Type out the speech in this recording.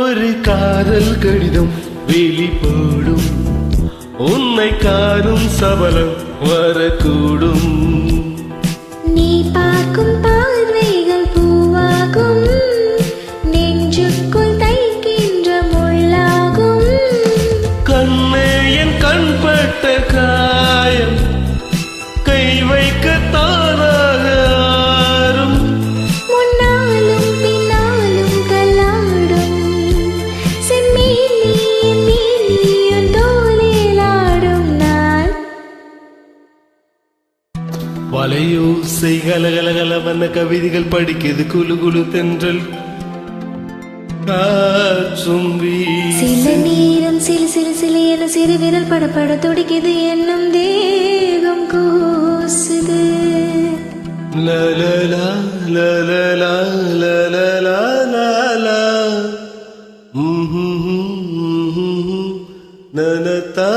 ஒரு காதல் கடிதம் வெளிப்படும், உன்னை காரும் சபலம் வரக்கூடும். நீ பார்க்கும் பார்வைகள் பூவாகும், நெஞ்சுக்குள் தைக்கின்ற முள்ளாகும். கண்ணே என் கண்பட்ட காயம் கை வைக்க தானாக ஆறும். முன்னாலும் பின்னாலும் கல்லாடும், செம்மீனியின் மீனியின் தோலிலாடும் நான். வலையோசை கலகலகலவன கவிதைகள் படிக்குது குழு குழு தென்றல் காற்றும் சில நேரம் சிலு சிலு சிலு என சிறு விரல் படப்பட துடிக்குது, என்னும் தேகம் கூசுது. லலலா லலலா லலலா லலா நனதா